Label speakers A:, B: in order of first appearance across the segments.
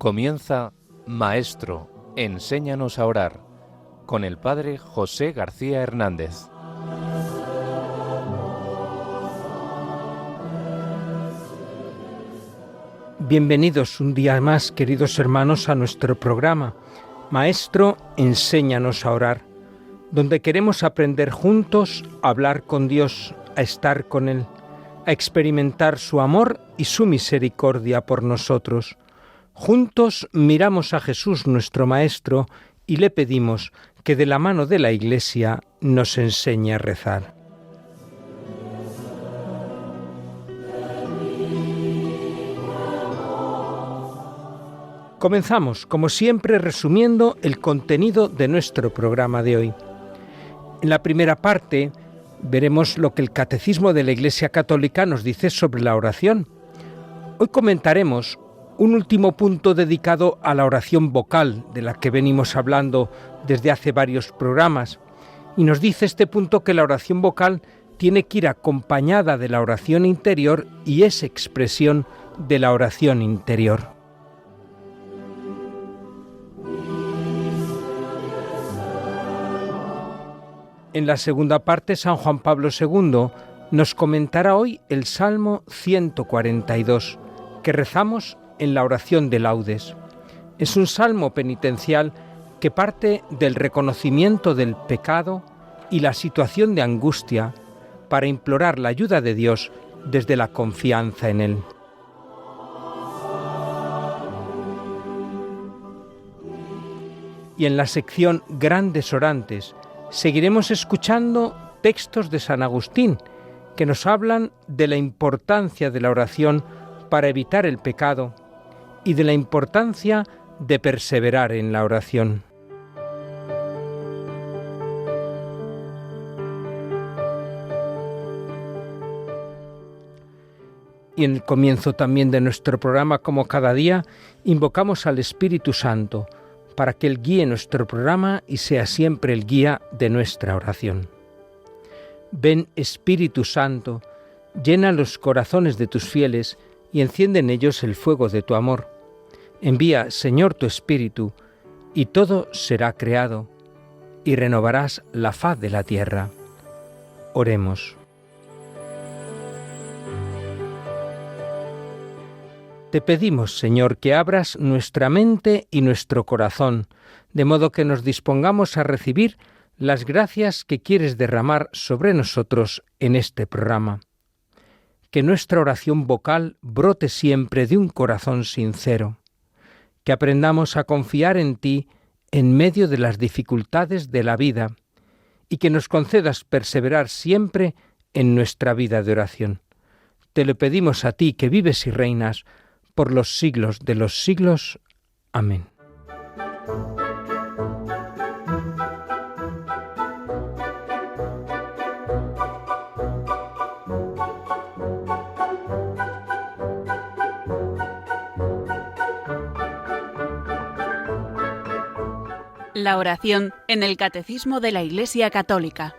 A: Comienza Maestro, enséñanos a orar, con el Padre José García Hernández.
B: Bienvenidos un día más, queridos hermanos, a nuestro programa Maestro, enséñanos a orar, donde queremos aprender juntos a hablar con Dios, a estar con Él, a experimentar su amor y su misericordia por nosotros. Juntos miramos a Jesús, nuestro Maestro, y le pedimos que de la mano de la Iglesia nos enseñe a rezar. Comenzamos, como siempre, resumiendo el contenido de nuestro programa de hoy. En la primera parte veremos lo que el Catecismo de la Iglesia Católica nos dice sobre la oración. Hoy comentaremos un último punto dedicado a la oración vocal, de la que venimos hablando desde hace varios programas. Y nos dice este punto que la oración vocal tiene que ir acompañada de la oración interior y es expresión de la oración interior. En la segunda parte, San Juan Pablo II nos comentará hoy el Salmo 142, que rezamos en la oración de laudes. Es un salmo penitencial que parte del reconocimiento del pecado y la situación de angustia para implorar la ayuda de Dios desde la confianza en Él. Y en la sección Grandes Orantes seguiremos escuchando textos de San Agustín que nos hablan de la importancia de la oración para evitar el pecado y de la importancia de perseverar en la oración. Y en el comienzo también de nuestro programa, como cada día, invocamos al Espíritu Santo para que Él guíe nuestro programa y sea siempre el guía de nuestra oración. Ven, Espíritu Santo, llena los corazones de tus fieles y enciende en ellos el fuego de tu amor. Envía, Señor, tu Espíritu, y todo será creado, y renovarás la faz de la tierra. Oremos. Te pedimos, Señor, que abras nuestra mente y nuestro corazón, de modo que nos dispongamos a recibir las gracias que quieres derramar sobre nosotros en este programa. Que nuestra oración vocal brote siempre de un corazón sincero, que aprendamos a confiar en ti en medio de las dificultades de la vida y que nos concedas perseverar siempre en nuestra vida de oración. Te lo pedimos a ti, que vives y reinas por los siglos de los siglos. Amén.
C: La oración en el Catecismo de la Iglesia Católica.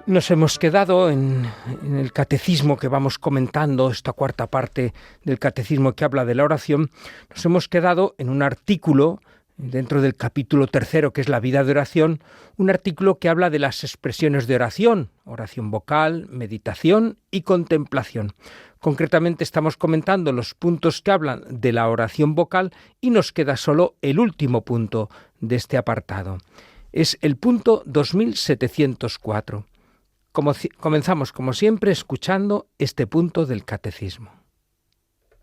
B: Nos hemos quedado en el catecismo que vamos comentando, esta cuarta parte del catecismo que habla de la oración. Nos hemos quedado en un artículo dentro del capítulo 3, que es la vida de oración, un artículo que habla de las expresiones de oración, oración vocal, meditación y contemplación. Concretamente estamos comentando los puntos que hablan de la oración vocal y nos queda solo el último punto de este apartado. Es el punto 2704. Comenzamos, como siempre, escuchando este punto del catecismo.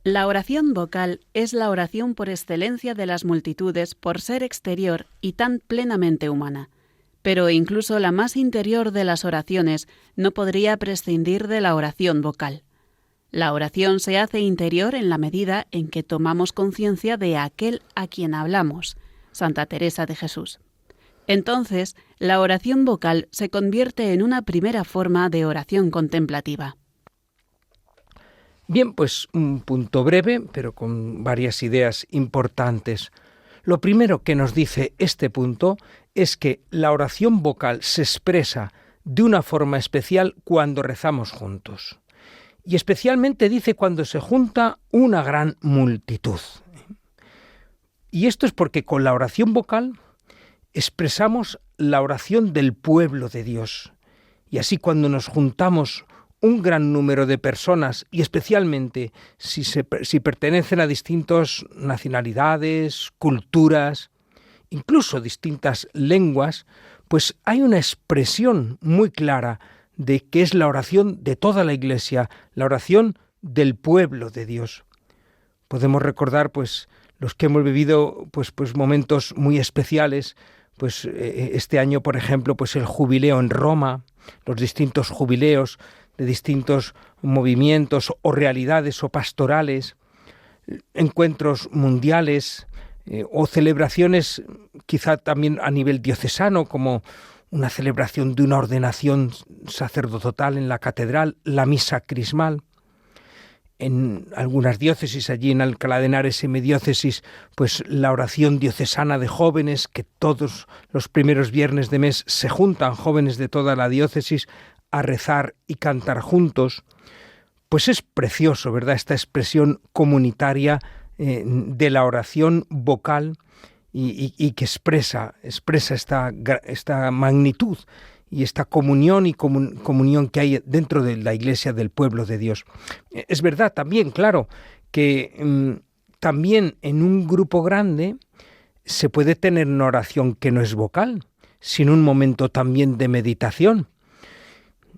C: La oración vocal es la oración por excelencia de las multitudes por ser exterior y tan plenamente humana. Pero incluso la más interior de las oraciones no podría prescindir de la oración vocal. La oración se hace interior en la medida en que tomamos conciencia de aquel a quien hablamos, Santa Teresa de Jesús. Entonces, la oración vocal se convierte en una primera forma de oración contemplativa.
B: Bien, pues un punto breve, pero con varias ideas importantes. Lo primero que nos dice este punto es que la oración vocal se expresa de una forma especial cuando rezamos juntos. Y especialmente dice cuando se junta una gran multitud. Y esto es porque con la oración vocal expresamos la oración del pueblo de Dios. Y así cuando nos juntamos un gran número de personas, y especialmente si pertenecen a distintas nacionalidades, culturas, incluso distintas lenguas, pues hay una expresión muy clara de que es la oración de toda la Iglesia, la oración del pueblo de Dios. Podemos recordar, pues, los que hemos vivido, pues momentos muy especiales, pues este año, por ejemplo, pues el jubileo en Roma, los distintos jubileos de distintos movimientos o realidades o pastorales, encuentros mundiales o celebraciones quizá también a nivel diocesano, como una celebración de una ordenación sacerdotal en la catedral, la misa crismal. En algunas diócesis, allí en Alcalá de Henares, en mi diócesis, pues la oración diocesana de jóvenes, que todos los primeros viernes de mes se juntan jóvenes de toda la diócesis a rezar y cantar juntos. Pues es precioso, ¿verdad?, esta expresión comunitaria de la oración vocal y que expresa esta magnitud y esta comunión comunión que hay dentro de la Iglesia del pueblo de Dios. Es verdad también, claro, que también en un grupo grande se puede tener una oración que no es vocal, sino un momento también de meditación.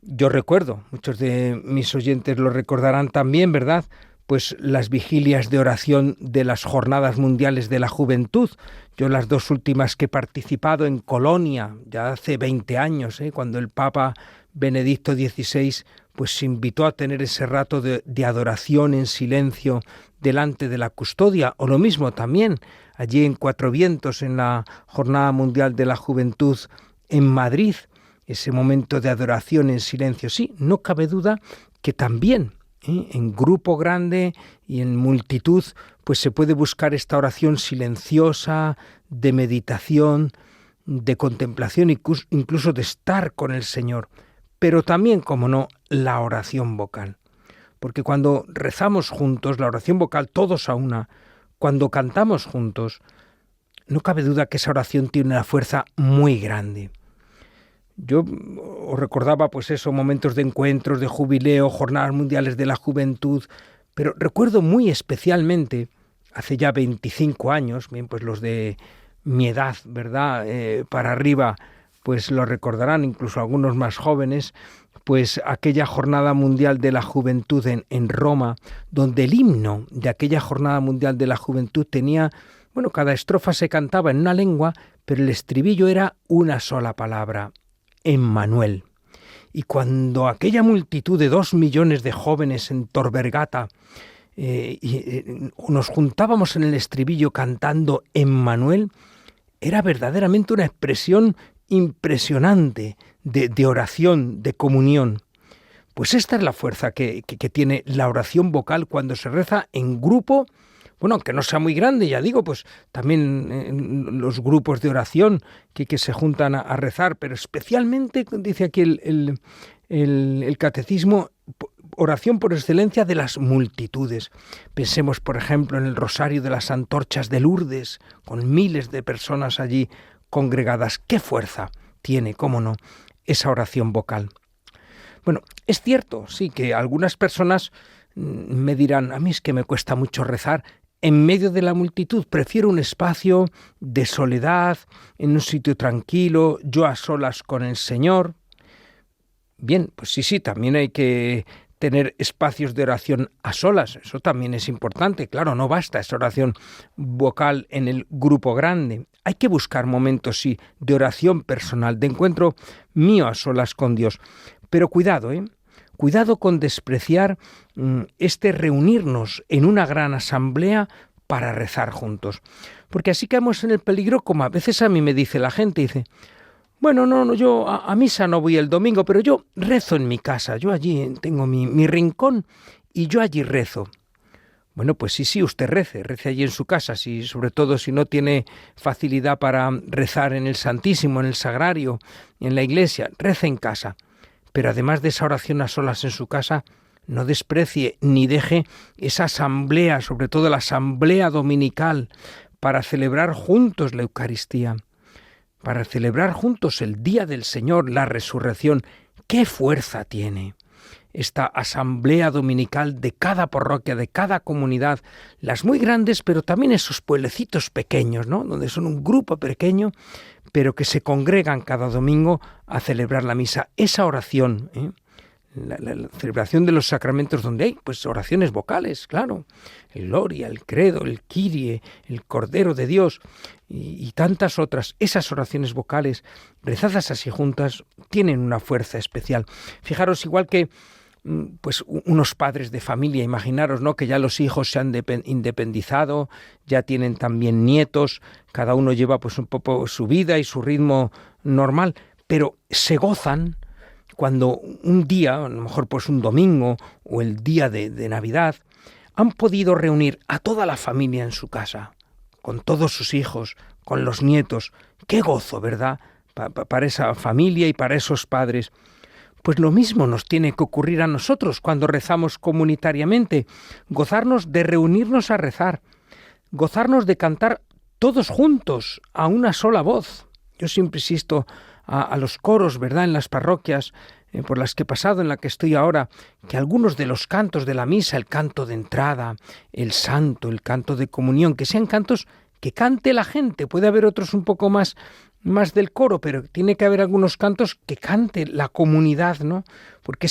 B: Yo recuerdo, muchos de mis oyentes lo recordarán también, ¿verdad?, pues las vigilias de oración de las Jornadas Mundiales de la Juventud. Yo las dos últimas que he participado en Colonia, ya hace 20 años, cuando el Papa Benedicto XVI pues invitó a tener ese rato de adoración en silencio delante de la custodia, o lo mismo también allí en Cuatro Vientos, en la Jornada Mundial de la Juventud en Madrid, ese momento de adoración en silencio. Sí, no cabe duda que también en grupo grande y en multitud, pues se puede buscar esta oración silenciosa, de meditación, de contemplación, incluso de estar con el Señor. Pero también, como no, la oración vocal. Porque cuando rezamos juntos, la oración vocal todos a una, cuando cantamos juntos, no cabe duda que esa oración tiene una fuerza muy grande. Yo os recordaba pues eso, momentos de encuentros, de jubileo, jornadas mundiales de la juventud, pero recuerdo muy especialmente, hace ya 25 años, bien, pues los de mi edad, ¿verdad?, para arriba, pues lo recordarán, incluso algunos más jóvenes, pues aquella jornada mundial de la juventud en Roma, donde el himno de aquella jornada mundial de la juventud tenía, bueno, cada estrofa se cantaba en una lengua, pero el estribillo era una sola palabra: Emmanuel. Y cuando aquella multitud de 2 millones de jóvenes en Tor Vergata nos juntábamos en el estribillo cantando Emmanuel, era verdaderamente una expresión impresionante de oración, de comunión. Pues esta es la fuerza que tiene la oración vocal cuando se reza en grupo. Bueno, aunque no sea muy grande, ya digo, pues también en los grupos de oración que se juntan a rezar, pero especialmente, dice aquí el catecismo, oración por excelencia de las multitudes. Pensemos, por ejemplo, en el Rosario de las Antorchas de Lourdes, con miles de personas allí congregadas. ¡Qué fuerza tiene, cómo no, esa oración vocal! Bueno, es cierto, sí, que algunas personas me dirán, a mí es que me cuesta mucho rezar en medio de la multitud, prefiero un espacio de soledad, en un sitio tranquilo, yo a solas con el Señor. Bien, pues sí, también hay que tener espacios de oración a solas, eso también es importante, claro, no basta esa oración vocal en el grupo grande, hay que buscar momentos, sí, de oración personal, de encuentro mío a solas con Dios, pero cuidado, cuidado con despreciar este reunirnos en una gran asamblea para rezar juntos. Porque así caemos en el peligro, como a veces a mí me dice la gente, dice, bueno, no, yo a misa no voy el domingo, pero yo rezo en mi casa, yo allí tengo mi rincón y yo allí rezo. Bueno, pues sí, usted rece allí en su casa, sobre todo si no tiene facilidad para rezar en el Santísimo, en el Sagrario, en la iglesia, rece en casa. Pero además de esa oración a solas en su casa, no desprecie ni deje esa asamblea, sobre todo la asamblea dominical, para celebrar juntos la Eucaristía, para celebrar juntos el día del Señor, la resurrección. ¡Qué fuerza tiene esta asamblea dominical de cada parroquia, de cada comunidad, las muy grandes, pero también esos pueblecitos pequeños, ¿no?, donde son un grupo pequeño, pero que se congregan cada domingo a celebrar la misa? Esa oración, la celebración de los sacramentos, donde hay pues oraciones vocales, claro, el Gloria, el Credo, el Kyrie, el Cordero de Dios y tantas otras. Esas oraciones vocales rezadas así juntas tienen una fuerza especial. Fijaros, igual que pues unos padres de familia, imaginaros, ¿no?, que ya los hijos se han independizado, ya tienen también nietos, cada uno lleva pues un poco su vida y su ritmo normal, pero se gozan cuando un día, a lo mejor pues un domingo o el día de Navidad, han podido reunir a toda la familia en su casa, con todos sus hijos, con los nietos. ¡Qué gozo!, ¿verdad?, para esa familia y para esos padres. Pues lo mismo nos tiene que ocurrir a nosotros cuando rezamos comunitariamente, gozarnos de reunirnos a rezar, gozarnos de cantar todos juntos, a una sola voz. Yo siempre insisto a los coros, ¿verdad?, en las parroquias por las que he pasado, en la que estoy ahora, que algunos de los cantos de la misa, el canto de entrada, el santo, el canto de comunión, que sean cantos que cante la gente. Puede haber otros un poco más del coro, pero tiene que haber algunos cantos que cante la comunidad, ¿no? Porque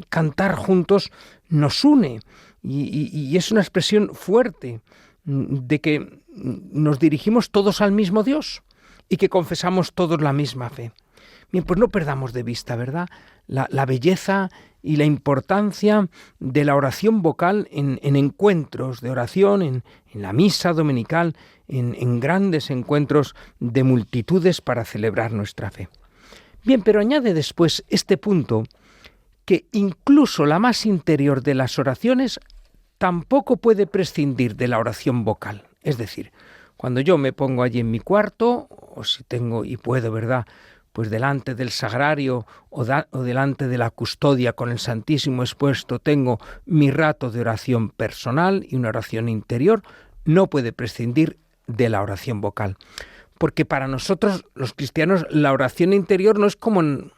B: cantar juntos nos une y es una expresión fuerte de que nos dirigimos todos al mismo Dios y que confesamos todos la misma fe. Bien, pues no perdamos de vista, ¿verdad?, la belleza y la importancia de la oración vocal en encuentros de oración, en la misa dominical, en grandes encuentros de multitudes para celebrar nuestra fe. Bien, pero añade después este punto, que incluso la más interior de las oraciones tampoco puede prescindir de la oración vocal. Es decir, cuando yo me pongo allí en mi cuarto, o si tengo y puedo, ¿verdad?, pues delante del sagrario o delante de la custodia con el Santísimo expuesto, tengo mi rato de oración personal y una oración interior, no puede prescindir de la oración vocal. Porque para nosotros, los cristianos, la oración interior no es como en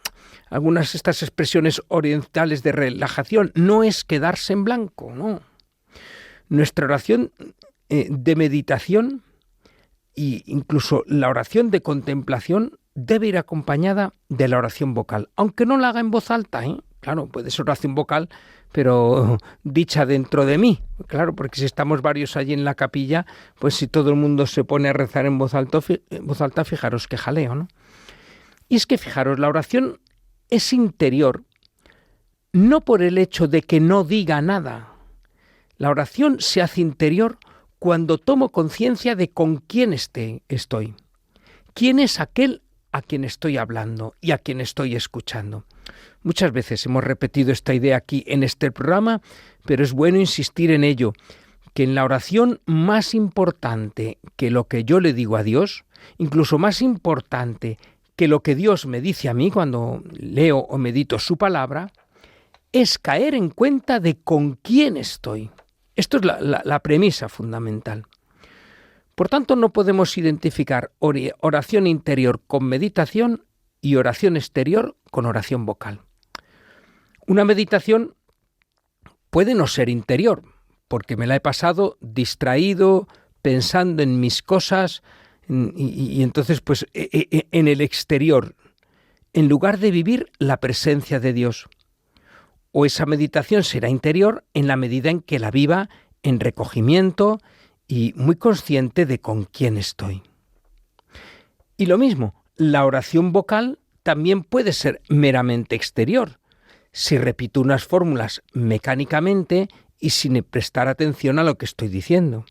B: algunas de estas expresiones orientales de relajación, no es quedarse en blanco, no. Nuestra oración de meditación e incluso la oración de contemplación debe ir acompañada de la oración vocal, aunque no la haga en voz alta, ¿eh? Claro, puede ser oración vocal, pero dicha dentro de mí, claro, porque si estamos varios allí en la capilla, pues si todo el mundo se pone a rezar en voz alta, fijaros qué jaleo, ¿no? Y es que fijaros, la oración es interior, no por el hecho de que no diga nada. La oración se hace interior cuando tomo conciencia de con quién estoy. ¿Quién es aquel a quien estoy hablando y a quien estoy escuchando? Muchas veces hemos repetido esta idea aquí en este programa, pero es bueno insistir en ello, que en la oración más importante que lo que yo le digo a Dios, incluso más importante que lo que Dios me dice a mí cuando leo o medito su palabra, es caer en cuenta de con quién estoy. Esto es la premisa fundamental. Por tanto, no podemos identificar oración interior con meditación y oración exterior con oración vocal. Una meditación puede no ser interior, porque me la he pasado distraído, pensando en mis cosas, y entonces pues en el exterior, en lugar de vivir la presencia de Dios. O esa meditación será interior en la medida en que la viva en recogimiento y muy consciente de con quién estoy. Y lo mismo, la oración vocal también puede ser meramente exterior, si repito unas fórmulas mecánicamente y sin prestar atención a lo que estoy diciendo.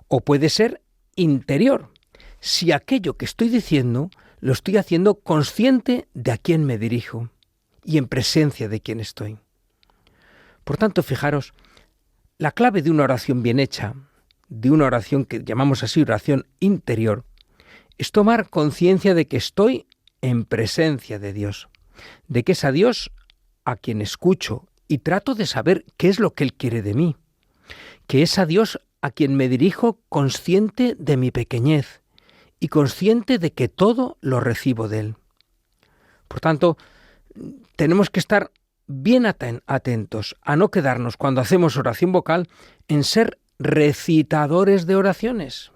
B: O puede ser interior, si aquello que estoy diciendo lo estoy haciendo consciente de a quién me dirijo y en presencia de quién estoy. Por tanto, fijaros, la clave de una oración bien hecha, de una oración que llamamos así oración interior, es tomar conciencia de que estoy en presencia de Dios, de que es a Dios a quien escucho y trato de saber qué es lo que Él quiere de mí, que es a Dios a quien me dirijo consciente de mi pequeñez y consciente de que todo lo recibo de Él. Por tanto, tenemos que estar bien atentos a no quedarnos cuando hacemos oración vocal en ser recitadores de oraciones,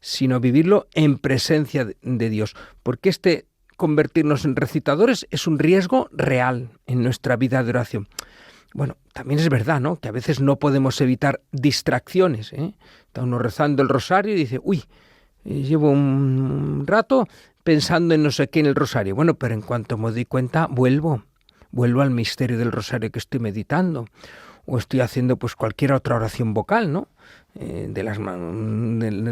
B: sino vivirlo en presencia de Dios, porque convertirnos en recitadores es un riesgo real en nuestra vida de oración. Bueno, también es verdad, ¿no?, que a veces no podemos evitar distracciones, ¿eh? Está uno rezando el rosario y dice, llevo un rato pensando en no sé qué en el rosario. Bueno, pero en cuanto me doy cuenta, vuelvo al misterio del rosario que estoy meditando, o estoy haciendo pues cualquier otra oración vocal, ¿no?, de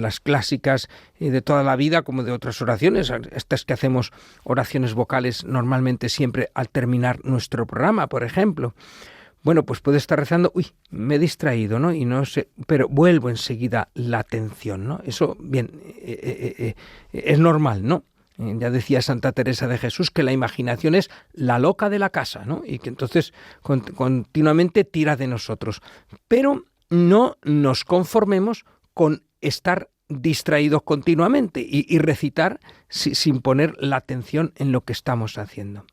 B: las clásicas de toda la vida, como de otras oraciones, estas que hacemos oraciones vocales normalmente siempre al terminar nuestro programa, por ejemplo. Bueno, pues puede estar rezando, me he distraído, ¿no?, y no sé, pero vuelvo enseguida la atención, ¿no? Eso, bien, es normal, ¿no? Ya decía Santa Teresa de Jesús que la imaginación es la loca de la casa, ¿no?, y que entonces continuamente tira de nosotros. Pero no nos conformemos con estar distraídos continuamente y recitar sin poner la atención en lo que estamos haciendo.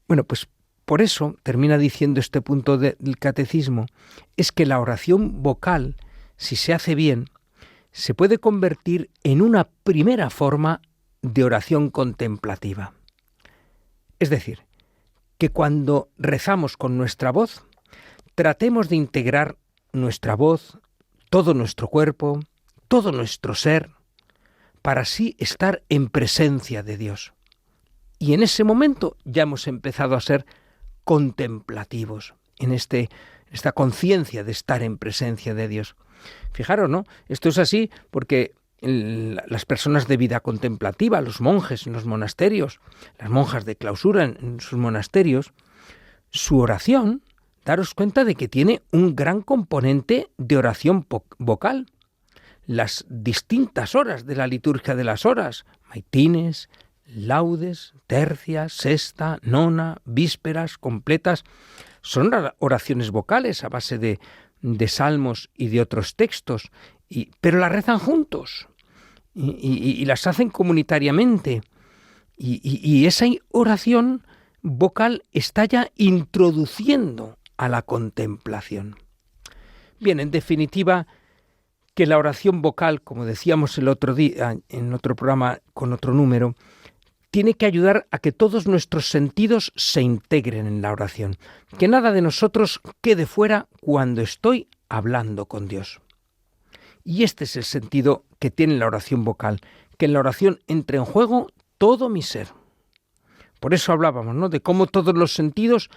B: Bueno, pues por eso termina diciendo este punto del catecismo, es que la oración vocal, si se hace bien, se puede convertir en una primera forma de oración contemplativa. Es decir, que cuando rezamos con nuestra voz, tratemos de integrar nuestra voz, todo nuestro cuerpo, todo nuestro ser, para así estar en presencia de Dios. Y en ese momento ya hemos empezado a ser contemplativos, en esta conciencia de estar en presencia de Dios. Fijaros, ¿no? Esto es así porque las personas de vida contemplativa, los monjes en los monasterios, las monjas de clausura en sus monasterios, su oración, daros cuenta de que tiene un gran componente de oración vocal. Las distintas horas de la liturgia de las horas, maitines, laudes, tercias, sexta, nona, vísperas, completas, son oraciones vocales a base de salmos y de otros textos, pero las rezan juntos y las hacen comunitariamente. Y esa oración vocal está ya introduciendo a la contemplación. Bien, en definitiva, que la oración vocal, como decíamos el otro día en otro programa con otro número, tiene que ayudar a que todos nuestros sentidos se integren en la oración, que nada de nosotros quede fuera cuando estoy hablando con Dios. Y este es el sentido que tiene la oración vocal, que en la oración entre en juego todo mi ser. Por eso hablábamos, ¿no?, de cómo todos los sentidos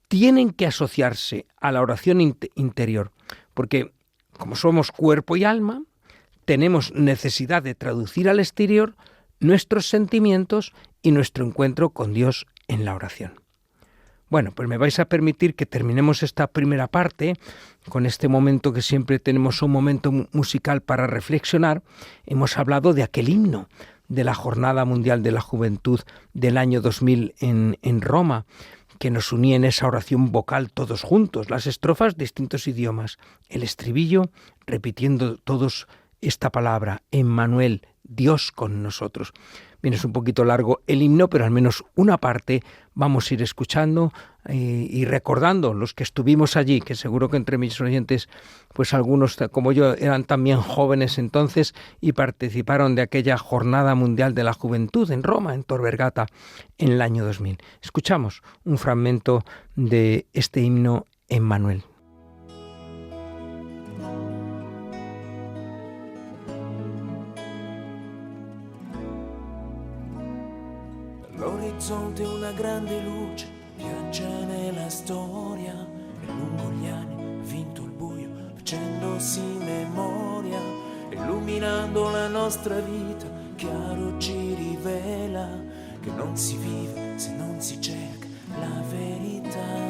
B: tienen que asociarse a la oración interior, porque como somos cuerpo y alma, tenemos necesidad de traducir al exterior nuestros sentimientos y nuestro encuentro con Dios en la oración. Bueno, pues me vais a permitir que terminemos esta primera parte con este momento que siempre tenemos, un momento musical para reflexionar. Hemos hablado de aquel himno de la Jornada Mundial de la Juventud del año 2000 en Roma, que nos unía en esa oración vocal todos juntos, las estrofas distintos idiomas, el estribillo repitiendo todos esta palabra, Emmanuel, Dios con nosotros. Bien, es un poquito largo el himno, pero al menos una parte vamos a ir escuchando y recordando los que estuvimos allí, que seguro que entre mis oyentes, pues algunos como yo eran también jóvenes entonces y participaron de aquella Jornada Mundial de la Juventud en Roma, en Tor Vergata, en el año 2000. Escuchamos un fragmento de este himno Emmanuel.
D: L'orizzonte una grande luce viaggia nella storia e lungo gli anni ha vinto il buio facendosi memoria, illuminando la nostra vita chiaro ci rivela che non si vive se non si cerca la verità.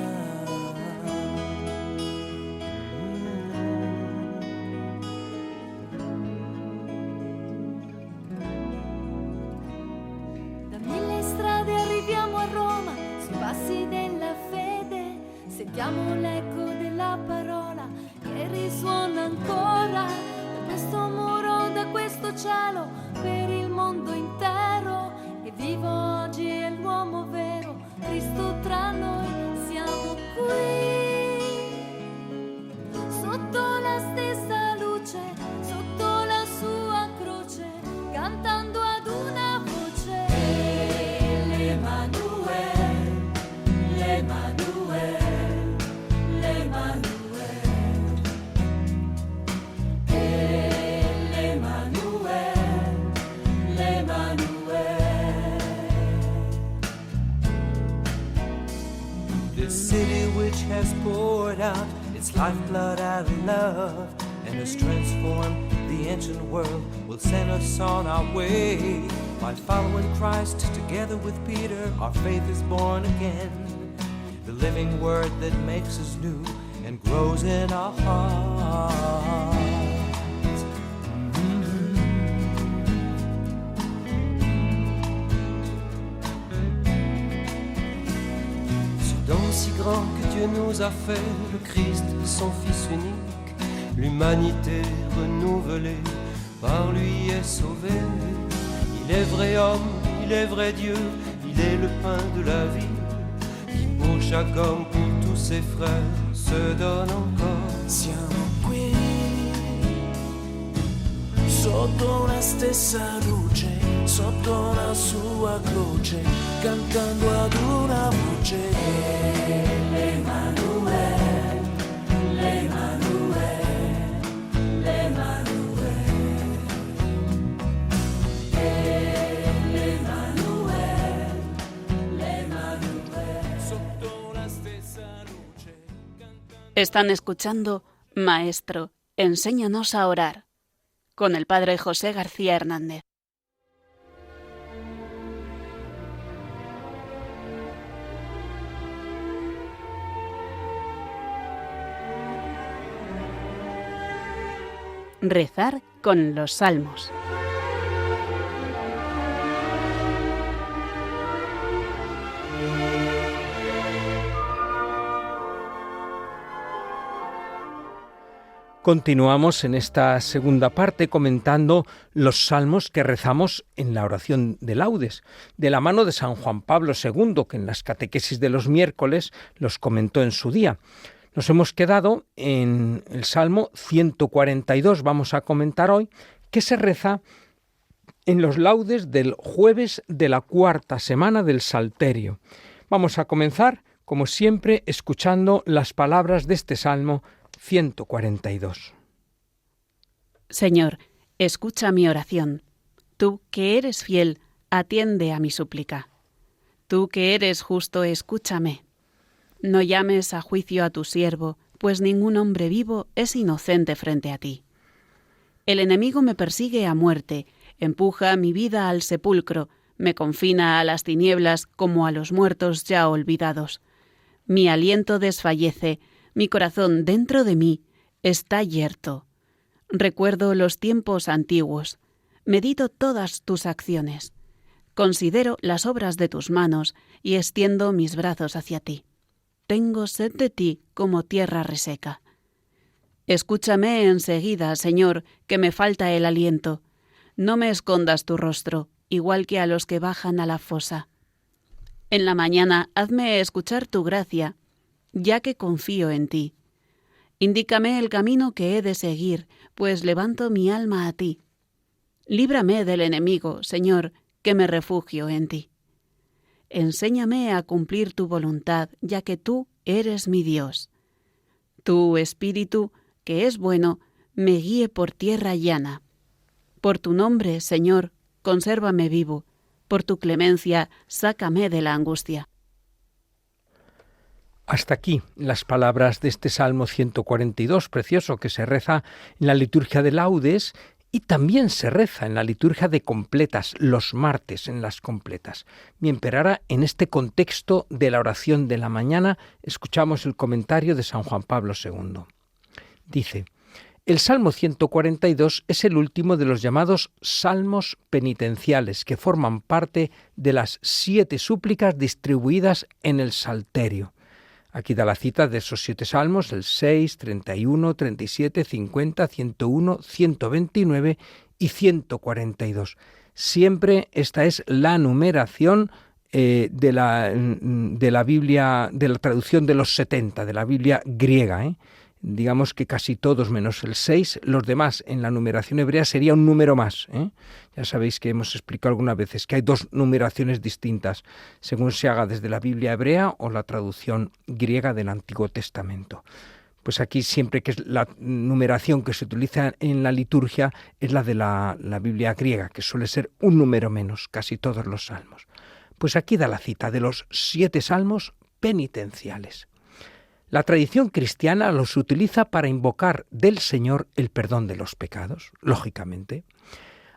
E: Sentiamo l'eco della parola che risuona ancora da questo muro, da questo cielo, per il mondo intero. E vivo oggi è l'uomo vero, Cristo tra noi, siamo qui, sotto la stessa luce, sotto la sua croce, cantando ad una voce. L'Emanuel, l'Emanuel, l'Emanuel, l'Emanuel, l'Emanuel.
D: This city which has poured out its lifeblood out of love and has transformed the ancient world will send us on our way. By following Christ together with Peter, our faith is born again. The living word that makes us new and grows in our hearts. Ce don si grand que Dieu nous a fait, le Christ, son Fils unique, l'humanité renouvelée, par lui est sauvée. Il est vrai homme, il est vrai Dieu, il est le pain de la vie, qui pour chaque homme, pour tous ses frères, se donne encore. Siamo qui, sotto la stessa luce, sotto la sua croce, cantando ad una voce. L'Emanuel, l'Emanuel, l'Emanuel.
C: Están escuchando Maestro, enséñanos a orar, con el Padre José García Hernández. Rezar con los salmos.
B: Continuamos en esta segunda parte comentando los salmos que rezamos en la oración de laudes, de la mano de San Juan Pablo II, que en las catequesis de los miércoles los comentó en su día. Nos hemos quedado en el Salmo 142, vamos a comentar hoy, que se reza en los laudes del jueves de la cuarta semana del Salterio. Vamos a comenzar, como siempre, escuchando las palabras de este Salmo 142.
C: Señor, escucha mi oración. Tú que eres fiel, atiende a mi súplica. Tú que eres justo, escúchame. No llames a juicio a tu siervo, pues ningún hombre vivo es inocente frente a ti. El enemigo me persigue a muerte, empuja mi vida al sepulcro, me confina a las tinieblas como a los muertos ya olvidados. Mi aliento desfallece, mi corazón dentro de mí está yerto. Recuerdo los tiempos antiguos, medito todas tus acciones, considero las obras de tus manos y extiendo mis brazos hacia ti. Tengo sed de ti como tierra reseca. Escúchame enseguida, Señor, que me falta el aliento. No me escondas tu rostro, igual que a los que bajan a la fosa. En la mañana hazme escuchar tu gracia, ya que confío en ti. Indícame el camino que he de seguir, pues levanto mi alma a ti. Líbrame del enemigo, Señor, que me refugio en ti. Enséñame a cumplir tu voluntad, ya que tú eres mi Dios. Tu Espíritu, que es bueno, me guíe por tierra llana. Por tu nombre, Señor, consérvame vivo. Por tu clemencia, sácame de la angustia.
B: Hasta aquí las palabras de este Salmo 142, precioso, que se reza en la liturgia de laudes y también se reza en la liturgia de completas, los martes en las completas. Bien, pero ahora en este contexto de la oración de la mañana escuchamos el comentario de San Juan Pablo II. Dice: el Salmo 142 es el último de los llamados salmos penitenciales que forman parte de las 7 súplicas distribuidas en el Salterio. Aquí da la cita de esos 7 salmos, el 6, 31, 37, 50, 101, 129 y 142. Siempre esta es la numeración de la Biblia, de la traducción de los 70, de la Biblia griega. Digamos que casi todos menos el 6, los demás en la numeración hebrea sería un número más. Ya sabéis que hemos explicado algunas veces que hay 2 numeraciones distintas, según se haga desde la Biblia hebrea o la traducción griega del Antiguo Testamento. Pues aquí siempre que es la numeración que se utiliza en la liturgia es la de la Biblia griega, que suele ser un número menos, casi todos los salmos. Pues aquí da la cita de los 7 salmos penitenciales. La tradición cristiana los utiliza para invocar del Señor el perdón de los pecados, lógicamente.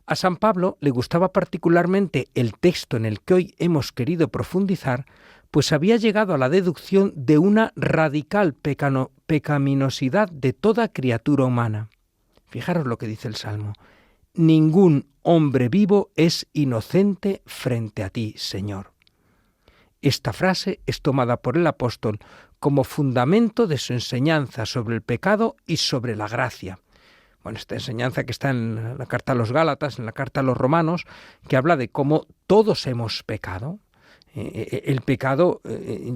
B: A San Pablo le gustaba particularmente el texto en el que hoy hemos querido profundizar, pues había llegado a la deducción de una radical pecaminosidad de toda criatura humana. Fijaros lo que dice el Salmo. Ningún hombre vivo es inocente frente a ti, Señor. Esta frase es tomada por el apóstol como fundamento de su enseñanza sobre el pecado y sobre la gracia. Bueno, esta enseñanza que está en la carta a los Gálatas, en la carta a los Romanos, que habla de cómo todos hemos pecado. El pecado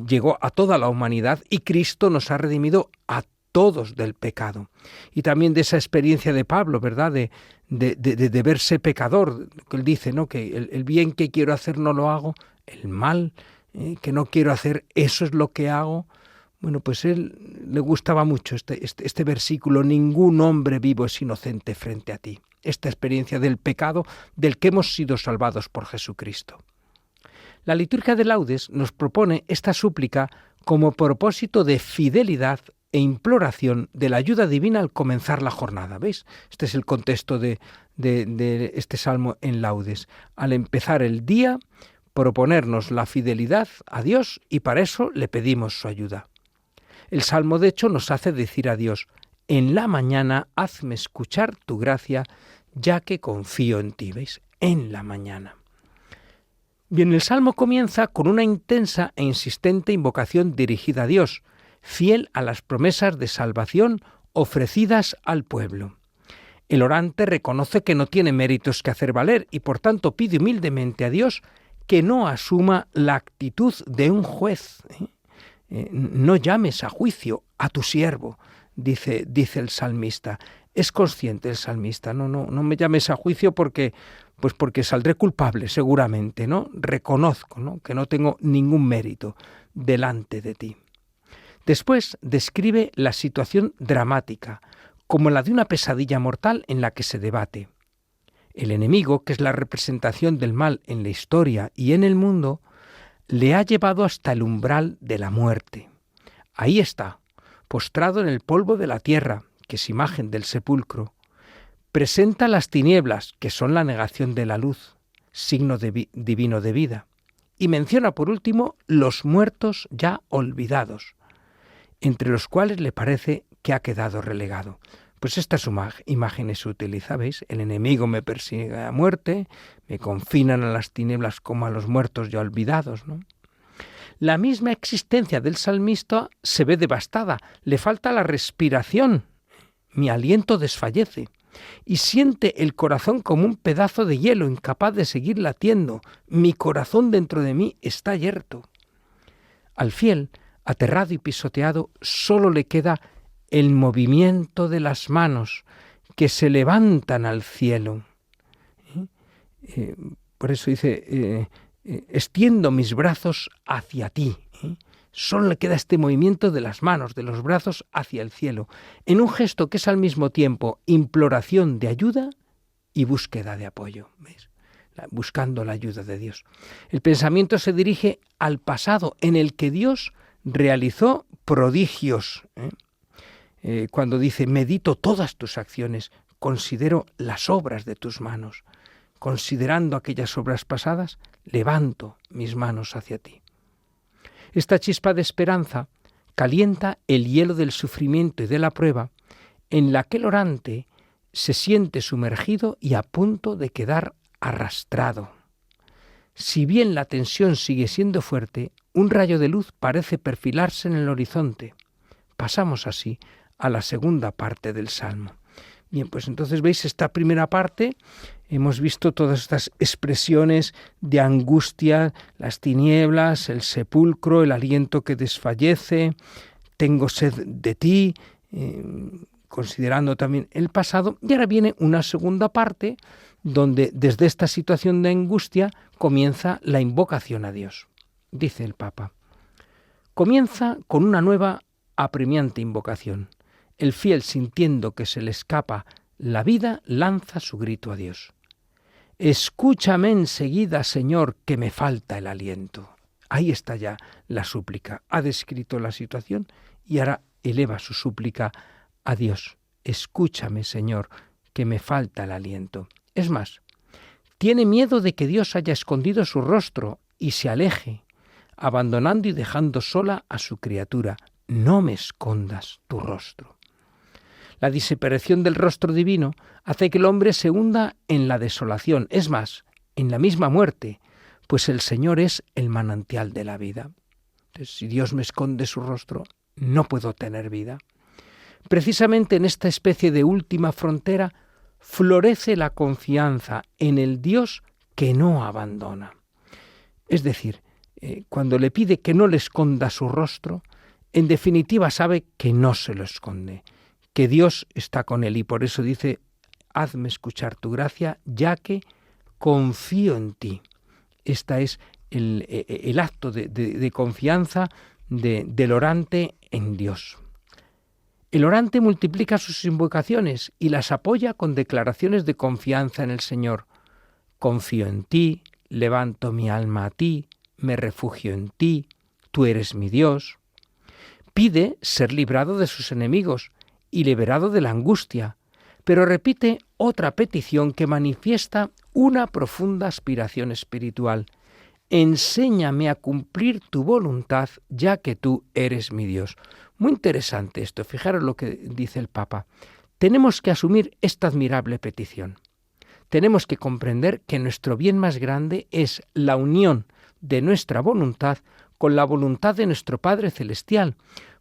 B: llegó a toda la humanidad y Cristo nos ha redimido a todos del pecado. Y también de esa experiencia de Pablo, ¿verdad?, de verse pecador, que él dice, ¿no?, que el bien que quiero hacer no lo hago, el mal que no quiero hacer, eso es lo que hago. Bueno, pues él le gustaba mucho este versículo, ningún hombre vivo es inocente frente a ti. Esta experiencia del pecado del que hemos sido salvados por Jesucristo. La liturgia de laudes nos propone esta súplica como propósito de fidelidad e imploración de la ayuda divina al comenzar la jornada. ¿Veis? Este es el contexto de este salmo en laudes. Al empezar el día, proponernos la fidelidad a Dios y para eso le pedimos su ayuda. El Salmo, de hecho, nos hace decir a Dios, en la mañana hazme escuchar tu gracia, ya que confío en ti. ¿Veis? En la mañana. Bien, el Salmo comienza con una intensa e insistente invocación dirigida a Dios, fiel a las promesas de salvación ofrecidas al pueblo. El orante reconoce que no tiene méritos que hacer valer y por tanto pide humildemente a Dios que no asuma la actitud de un juez. No llames a juicio a tu siervo, dice el salmista. Es consciente el salmista, no me llames a juicio porque saldré culpable seguramente, ¿no? Reconozco, ¿no?, que no tengo ningún mérito delante de ti. Después describe la situación dramática, como la de una pesadilla mortal en la que se debate. El enemigo, que es la representación del mal en la historia y en el mundo, le ha llevado hasta el umbral de la muerte. Ahí está, postrado en el polvo de la tierra, que es imagen del sepulcro. Presenta las tinieblas, que son la negación de la luz, signo divino de vida. Y menciona por último los muertos ya olvidados, entre los cuales le parece que ha quedado relegado. Pues estas imágenes se utilizan, ¿veis? El enemigo me persigue a muerte, me confinan a las tinieblas como a los muertos ya olvidados, ¿no? La misma existencia del salmista se ve devastada, le falta la respiración, mi aliento desfallece y siente el corazón como un pedazo de hielo incapaz de seguir latiendo, mi corazón dentro de mí está yerto. Al fiel, aterrado y pisoteado, solo le queda el movimiento de las manos que se levantan al cielo. Por eso dice, extiendo mis brazos hacia ti. Solo le queda este movimiento de las manos, de los brazos hacia el cielo, en un gesto que es al mismo tiempo imploración de ayuda y búsqueda de apoyo. ¿Veis? Buscando la ayuda de Dios. El pensamiento se dirige al pasado en el que Dios realizó prodigios. Cuando dice, medito todas tus acciones, considero las obras de tus manos. Considerando aquellas obras pasadas, levanto mis manos hacia ti. Esta chispa de esperanza calienta el hielo del sufrimiento y de la prueba, en la que el orante se siente sumergido y a punto de quedar arrastrado. Si bien la tensión sigue siendo fuerte, un rayo de luz parece perfilarse en el horizonte. Pasamos así a la segunda parte del Salmo. Bien, pues entonces veis esta primera parte, hemos visto todas estas expresiones de angustia, las tinieblas, el sepulcro, el aliento que desfallece, tengo sed de ti, considerando también el pasado, y ahora viene una segunda parte donde desde esta situación de angustia comienza la invocación a Dios. Dice el Papa, comienza con una nueva apremiante invocación. El fiel, sintiendo que se le escapa la vida, lanza su grito a Dios. Escúchame enseguida, Señor, que me falta el aliento. Ahí está ya la súplica. Ha descrito la situación y ahora eleva su súplica a Dios. Escúchame, Señor, que me falta el aliento. Es más, tiene miedo de que Dios haya escondido su rostro y se aleje, abandonando y dejando sola a su criatura. No me escondas tu rostro. La desaparición del rostro divino hace que el hombre se hunda en la desolación, es más, en la misma muerte, pues el Señor es el manantial de la vida. Entonces, si Dios me esconde su rostro, no puedo tener vida. Precisamente en esta especie de última frontera florece la confianza en el Dios que no abandona. Es decir, cuando le pide que no le esconda su rostro, en definitiva sabe que no se lo esconde, que Dios está con él y por eso dice, hazme escuchar tu gracia, ya que confío en ti. Este es el acto de confianza del orante en Dios. El orante multiplica sus invocaciones y las apoya con declaraciones de confianza en el Señor. Confío en ti, levanto mi alma a ti, me refugio en ti, tú eres mi Dios. Pide ser librado de sus enemigos y liberado de la angustia, pero repite otra petición que manifiesta una profunda aspiración espiritual. Enséñame a cumplir tu voluntad, ya que tú eres mi Dios. Muy interesante esto, fijaros lo que dice el Papa. Tenemos que asumir esta admirable petición. Tenemos que comprender que nuestro bien más grande es la unión de nuestra voluntad con la voluntad de nuestro Padre Celestial,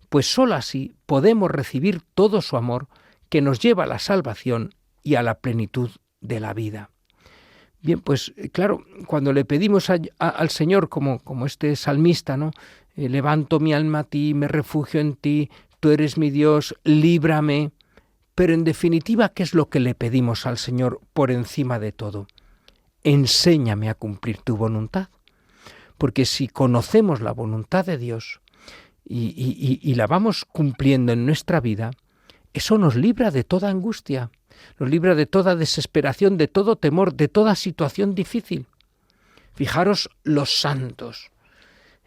B: pues sólo así podemos recibir todo su amor que nos lleva a la salvación y a la plenitud de la vida. Bien, pues claro, cuando le pedimos al Señor, como este salmista, ¿no? Levanto mi alma a ti, me refugio en ti, tú eres mi Dios, líbrame. Pero en definitiva, ¿qué es lo que le pedimos al Señor por encima de todo? Enséñame a cumplir tu voluntad. Porque si conocemos la voluntad de Dios y la vamos cumpliendo en nuestra vida, eso nos libra de toda angustia, nos libra de toda desesperación, de todo temor, de toda situación difícil. Fijaros los santos.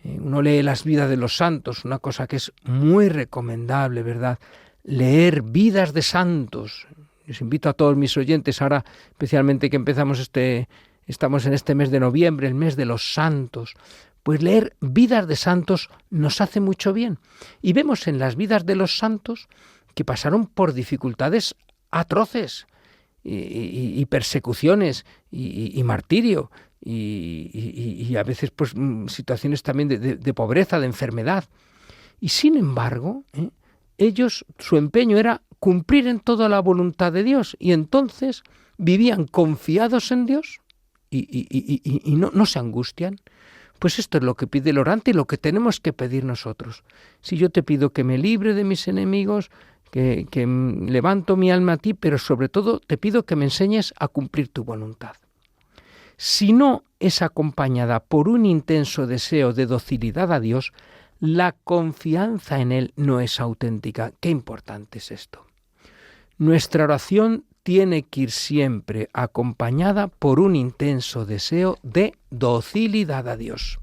B: Uno lee las vidas de los santos, una cosa que es muy recomendable, ¿verdad? Leer vidas de santos. Les invito a todos mis oyentes, ahora especialmente que estamos en este mes de noviembre, el mes de los santos, pues leer vidas de santos nos hace mucho bien. Y vemos en las vidas de los santos que pasaron por dificultades atroces y persecuciones y martirio y a veces pues situaciones también de pobreza, de enfermedad. Y sin embargo, ellos, su empeño era cumplir en toda la voluntad de Dios y entonces vivían confiados en Dios y no se angustian. Pues esto es lo que pide el orante y lo que tenemos que pedir nosotros. Si yo te pido que me libre de mis enemigos, que levanto mi alma a ti, pero sobre todo te pido que me enseñes a cumplir tu voluntad. Si no es acompañada por un intenso deseo de docilidad a Dios, la confianza en Él no es auténtica. Qué importante es esto. Nuestra oración tiene que ir siempre acompañada por un intenso deseo de docilidad a Dios.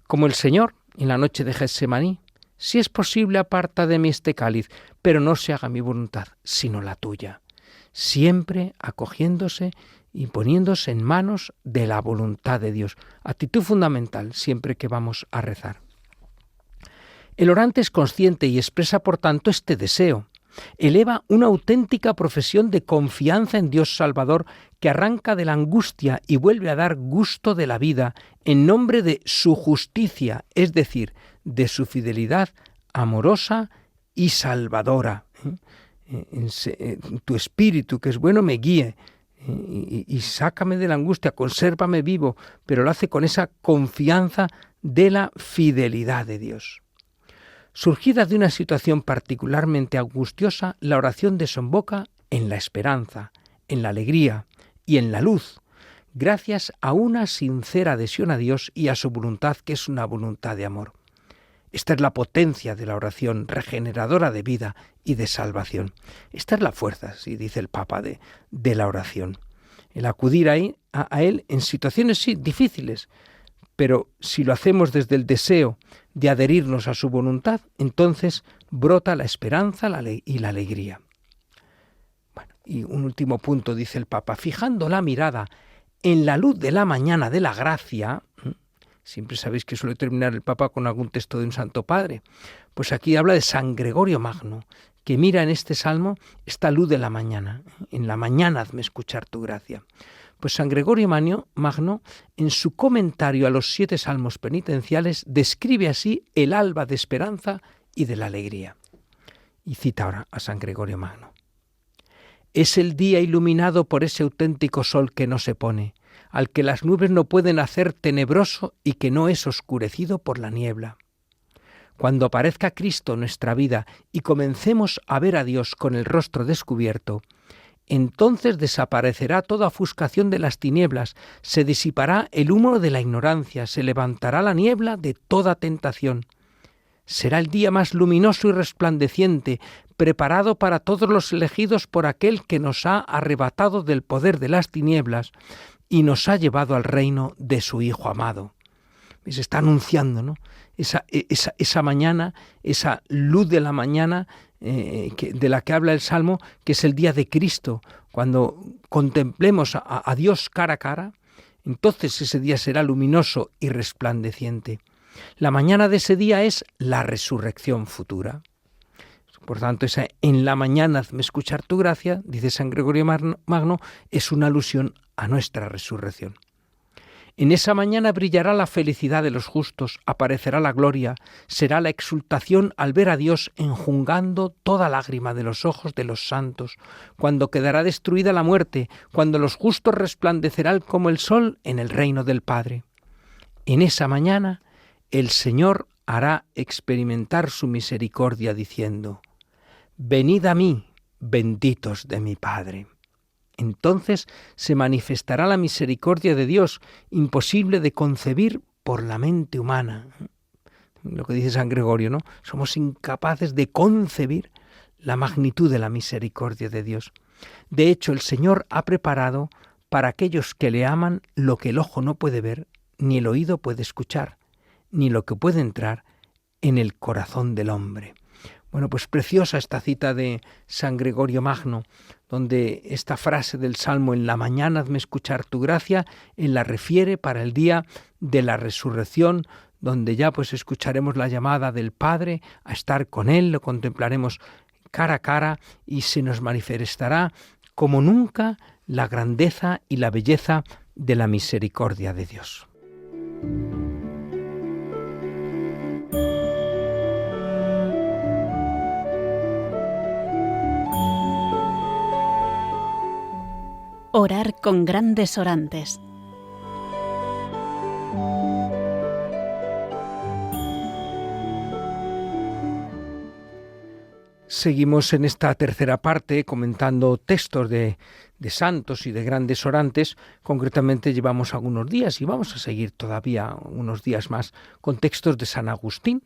B: Como el Señor en la noche de Getsemaní, si es posible aparta de mí este cáliz, pero no se haga mi voluntad, sino la tuya. Siempre acogiéndose y poniéndose en manos de la voluntad de Dios. Actitud fundamental siempre que vamos a rezar. El orante es consciente y expresa por tanto este deseo. eleva una auténtica profesión de confianza en Dios Salvador que arranca de la angustia y vuelve a dar gusto de la vida en nombre de su justicia, es decir, de su fidelidad amorosa y salvadora. Tu espíritu, que es bueno, me guíe y sácame de la angustia, consérvame vivo, pero lo hace con esa confianza de la fidelidad de Dios. Surgida de una situación particularmente angustiosa, la oración desemboca en la esperanza, en la alegría y en la luz, gracias a una sincera adhesión a Dios y a su voluntad, que es una voluntad de amor. Esta es la potencia de la oración regeneradora de vida y de salvación. Esta es la fuerza, sí, dice el Papa, de la oración. El acudir a Él en situaciones, sí, difíciles, pero si lo hacemos desde el deseo de adherirnos a su voluntad, entonces brota la esperanza y la alegría. Bueno, y un último punto, dice el Papa, fijando la mirada en la luz de la mañana de la gracia. Siempre sabéis que suele terminar el Papa con algún texto de un Santo Padre. Pues aquí habla de San Gregorio Magno, que mira en este salmo esta luz de la mañana. En la mañana hazme escuchar tu gracia. Pues San Gregorio Magno, en su comentario a los 7 salmos penitenciales, describe así el alba de esperanza y de la alegría. Y cita ahora a San Gregorio Magno. Es el día iluminado por ese auténtico sol que no se pone, al que las nubes no pueden hacer tenebroso y que no es oscurecido por la niebla. Cuando aparezca Cristo en nuestra vida y comencemos a ver a Dios con el rostro descubierto, entonces desaparecerá toda ofuscación de las tinieblas, se disipará el humo de la ignorancia, se levantará la niebla de toda tentación. Será el día más luminoso y resplandeciente, preparado para todos los elegidos por aquel que nos ha arrebatado del poder de las tinieblas y nos ha llevado al reino de su Hijo amado. Se está anunciando, ¿no? Esa mañana, esa luz de la mañana de la que habla el Salmo, que es el día de Cristo. Cuando contemplemos a Dios cara a cara, entonces ese día será luminoso y resplandeciente. La mañana de ese día es la resurrección futura. Por tanto, esa en la mañana hazme escuchar tu gracia, dice San Gregorio Magno, es una alusión a nuestra resurrección. En esa mañana brillará la felicidad de los justos, aparecerá la gloria, será la exultación al ver a Dios enjugando toda lágrima de los ojos de los santos, cuando quedará destruida la muerte, cuando los justos resplandecerán como el sol en el reino del Padre. En esa mañana el Señor hará experimentar su misericordia diciendo: «Venid a mí, benditos de mi Padre». Entonces se manifestará la misericordia de Dios, imposible de concebir por la mente humana. Lo que dice San Gregorio, ¿no? Somos incapaces de concebir la magnitud de la misericordia de Dios. De hecho, el Señor ha preparado para aquellos que le aman lo que el ojo no puede ver, ni el oído puede escuchar, ni lo que puede entrar en el corazón del hombre. Bueno, pues preciosa esta cita de San Gregorio Magno, donde esta frase del Salmo, en la mañana hazme escuchar tu gracia, él la refiere para el día de la resurrección, donde ya pues escucharemos la llamada del Padre a estar con Él, lo contemplaremos cara a cara y se nos manifestará como nunca la grandeza y la belleza de la misericordia de Dios.
C: Orar con grandes orantes.
B: Seguimos en esta tercera parte comentando textos de santos y de grandes orantes. Concretamente llevamos algunos días y vamos a seguir todavía unos días más con textos de San Agustín.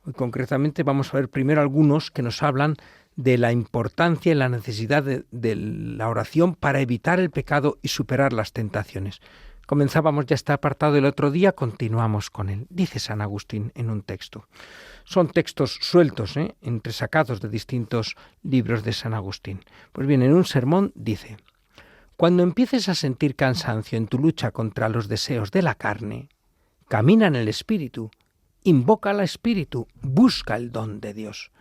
B: Hoy concretamente vamos a ver primero algunos que nos hablan de la importancia y la necesidad de la oración para evitar el pecado y superar las tentaciones. Comenzábamos ya este apartado el otro día, continuamos con él. Dice San Agustín en un texto. Son textos sueltos, entresacados de distintos libros de San Agustín. Pues bien, en un sermón dice: cuando empieces a sentir cansancio en tu lucha contra los deseos de la carne, camina en el Espíritu, invoca al Espíritu, busca el don de Dios.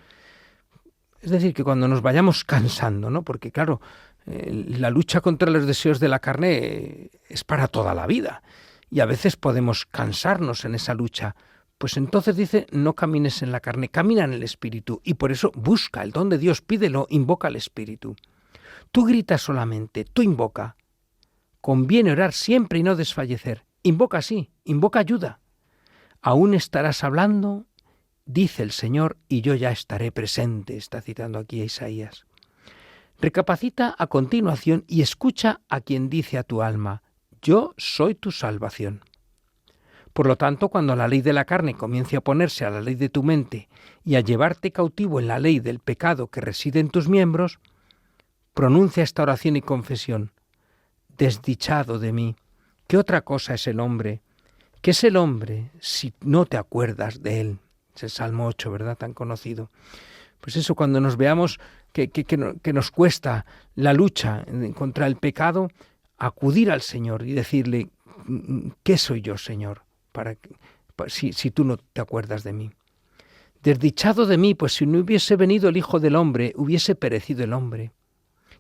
B: Es decir, que cuando nos vayamos cansando, ¿no? Porque claro, la lucha contra los deseos de la carne es para toda la vida y a veces podemos cansarnos en esa lucha. Pues entonces dice, no camines en la carne, camina en el Espíritu, y por eso busca el don de Dios, pídelo, invoca al Espíritu. Tú gritas solamente, tú invoca. Conviene orar siempre y no desfallecer. Invoca sí, invoca ayuda. Aún estarás hablando, dice el Señor, y yo ya estaré presente, está citando aquí a Isaías. Recapacita a continuación y escucha a quien dice a tu alma, yo soy tu salvación. Por lo tanto, cuando la ley de la carne comience a oponerse a la ley de tu mente y a llevarte cautivo en la ley del pecado que reside en tus miembros, pronuncia esta oración y confesión. Desdichado de mí, ¿qué otra cosa es el hombre? ¿Qué es el hombre si no te acuerdas de él? Es el Salmo 8, ¿verdad? Tan conocido. Pues eso, cuando nos veamos que nos cuesta la lucha contra el pecado, acudir al Señor y decirle, ¿qué soy yo, Señor? Si tú no te acuerdas de mí. Desdichado de mí, pues si no hubiese venido el Hijo del Hombre, hubiese perecido el hombre.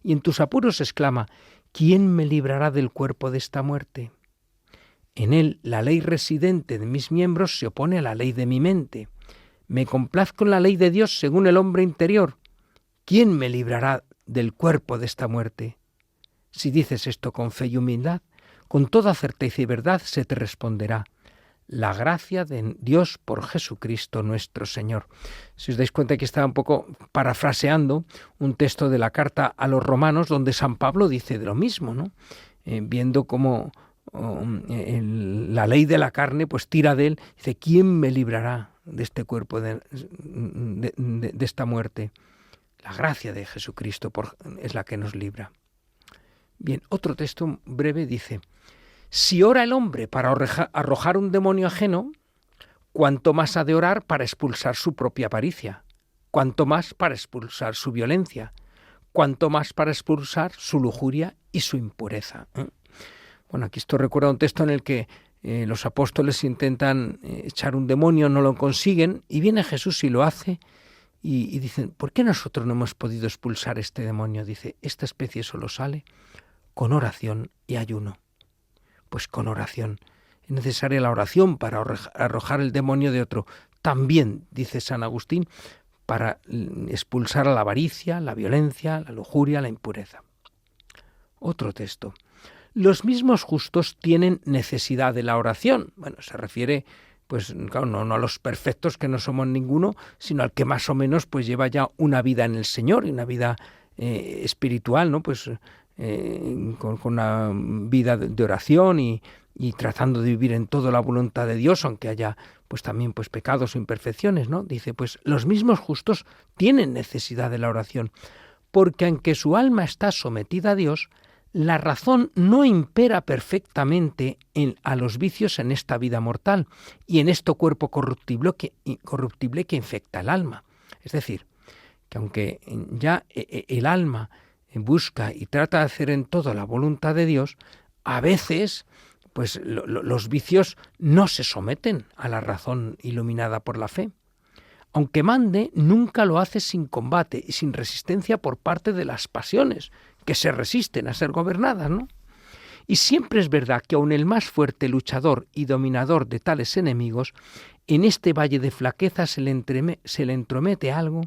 B: Y en tus apuros exclama, ¿quién me librará del cuerpo de esta muerte? En él la ley residente de mis miembros se opone a la ley de mi mente. Me complazco en la ley de Dios según el hombre interior. ¿Quién me librará del cuerpo de esta muerte? Si dices esto con fe y humildad, con toda certeza y verdad se te responderá. La gracia de Dios por Jesucristo nuestro Señor. Si os dais cuenta que estaba un poco parafraseando un texto de la carta a los romanos donde San Pablo dice de lo mismo, ¿no? Viendo cómo la ley de la carne pues tira de él, dice, ¿quién me librará de este cuerpo, de esta muerte? La gracia de Jesucristo es la que nos libra. Bien, otro texto breve dice, si ora el hombre para arrojar un demonio ajeno, cuánto más ha de orar para expulsar su propia avaricia, cuánto más para expulsar su violencia, cuánto más para expulsar su lujuria y su impureza. Bueno, aquí esto recuerda un texto en el que los apóstoles intentan echar un demonio, no lo consiguen, y viene Jesús y lo hace, y dicen, ¿por qué nosotros no hemos podido expulsar este demonio? Dice, esta especie solo sale con oración y ayuno. Pues con oración. Es necesaria la oración para arrojar el demonio de otro. También, dice San Agustín, para expulsar a la avaricia, la violencia, la lujuria, la impureza. Otro texto. Los mismos justos tienen necesidad de la oración. Bueno, se refiere, pues claro, no a los perfectos, que no somos ninguno, sino al que más o menos pues lleva ya una vida en el Señor y una vida espiritual, ¿no? Pues con una vida de oración y tratando de vivir en toda la voluntad de Dios, aunque haya pues también pues pecados o imperfecciones, ¿no? Dice, pues los mismos justos tienen necesidad de la oración, porque aunque su alma está sometida a Dios, la razón no impera perfectamente a los vicios en esta vida mortal y en este cuerpo corruptible que infecta el alma. Es decir, que aunque ya el alma busca y trata de hacer en todo la voluntad de Dios, a veces pues los vicios no se someten a la razón iluminada por la fe. Aunque mande, nunca lo hace sin combate y sin resistencia por parte de las pasiones, que se resisten a ser gobernadas, ¿no? Y siempre es verdad que aun el más fuerte luchador y dominador de tales enemigos, en este valle de flaqueza se le entromete algo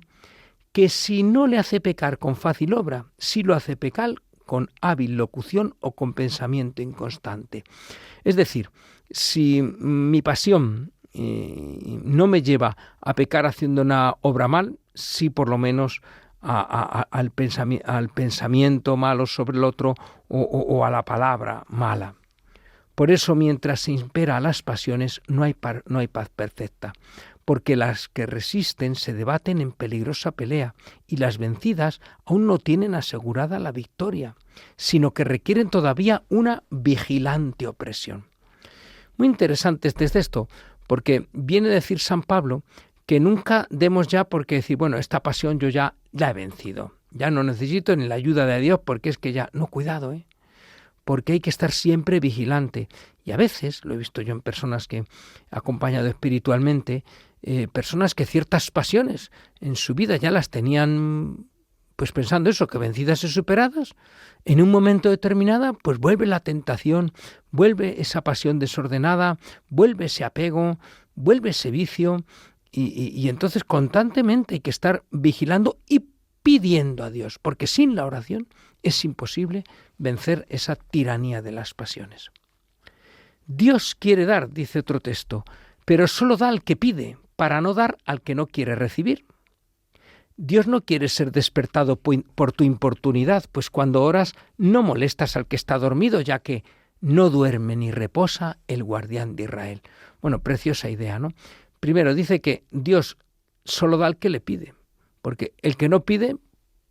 B: que si no le hace pecar con fácil obra, sí lo hace pecar con hábil locución o con pensamiento inconstante. Es decir, si mi pasión no me lleva a pecar haciendo una obra mal, sí por lo menos al pensamiento malo sobre el otro o a la palabra mala. Por eso, mientras se impera a las pasiones, no hay paz perfecta, porque las que resisten se debaten en peligrosa pelea y las vencidas aún no tienen asegurada la victoria, sino que requieren todavía una vigilante opresión. Muy interesante este texto, porque viene a decir San Pablo que nunca demos ya porque decir, bueno, esta pasión yo ya la he vencido, ya no necesito ni la ayuda de Dios porque es que ya, no, cuidado, porque hay que estar siempre vigilante. Y a veces, lo he visto yo en personas que he acompañado espiritualmente, personas que ciertas pasiones en su vida ya las tenían, pues pensando eso, que vencidas y superadas, en un momento determinado, pues vuelve la tentación, vuelve esa pasión desordenada, vuelve ese apego, vuelve ese vicio, y entonces constantemente hay que estar vigilando y pidiendo a Dios, porque sin la oración es imposible vencer esa tiranía de las pasiones. Dios quiere dar, dice otro texto, pero solo da al que pide, para no dar al que no quiere recibir. Dios no quiere ser despertado por tu importunidad, pues cuando oras no molestas al que está dormido, ya que no duerme ni reposa el guardián de Israel. Bueno, preciosa idea, ¿no? Primero dice que Dios solo da al que le pide, porque el que no pide,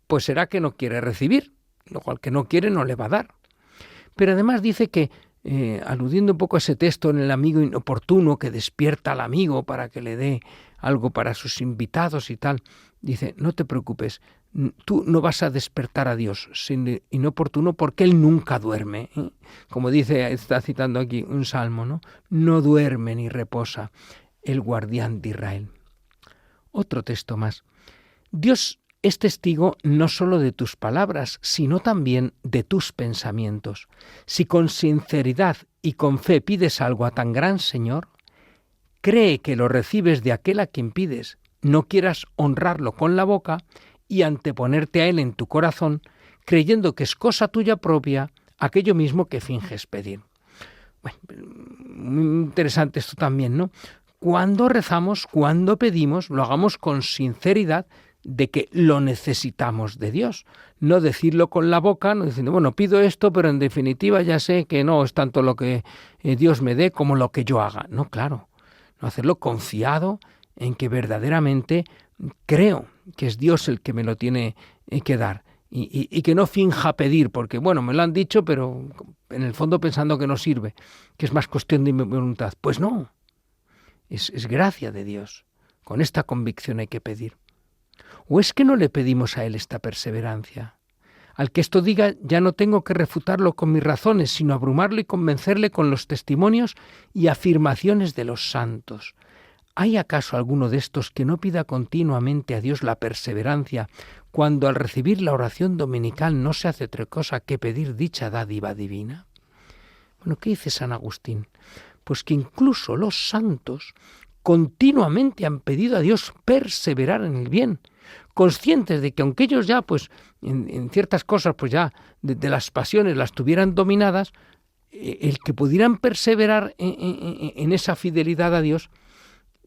B: pues será que no quiere recibir, luego al que no quiere no le va a dar. Pero además dice que, aludiendo un poco a ese texto en el amigo inoportuno que despierta al amigo para que le dé algo para sus invitados y tal, dice, no te preocupes, tú no vas a despertar a Dios sin inoportuno porque Él nunca duerme, ¿eh? Como dice, está citando aquí un salmo, ¿no? No duerme ni reposa el guardián de Israel. Otro texto más. Dios es testigo no solo de tus palabras, sino también de tus pensamientos. Si con sinceridad y con fe pides algo a tan gran Señor, cree que lo recibes de aquel a quien pides. No quieras honrarlo con la boca y anteponerte a él en tu corazón, creyendo que es cosa tuya propia aquello mismo que finges pedir. Bueno, muy interesante esto también, ¿no? Cuando rezamos, cuando pedimos, lo hagamos con sinceridad de que lo necesitamos de Dios. No decirlo con la boca, no diciendo, bueno, pido esto, pero en definitiva ya sé que no es tanto lo que Dios me dé como lo que yo haga. No, claro. No, hacerlo confiado en que verdaderamente creo que es Dios el que me lo tiene que dar. Y que no finja pedir, porque bueno, me lo han dicho, pero en el fondo pensando que no sirve, que es más cuestión de mi voluntad. Pues no, es gracia de Dios. Con esta convicción hay que pedir. ¿O es que no le pedimos a Él esta perseverancia? Al que esto diga, ya no tengo que refutarlo con mis razones, sino abrumarlo y convencerle con los testimonios y afirmaciones de los santos. ¿Hay acaso alguno de estos que no pida continuamente a Dios la perseverancia, cuando al recibir la oración dominical no se hace otra cosa que pedir dicha dádiva divina? Bueno, ¿qué dice San Agustín? Pues que incluso los santos continuamente han pedido a Dios perseverar en el bien, conscientes de que aunque ellos ya, pues, en ciertas cosas, pues ya de las pasiones las tuvieran dominadas, el que pudieran perseverar en esa fidelidad a Dios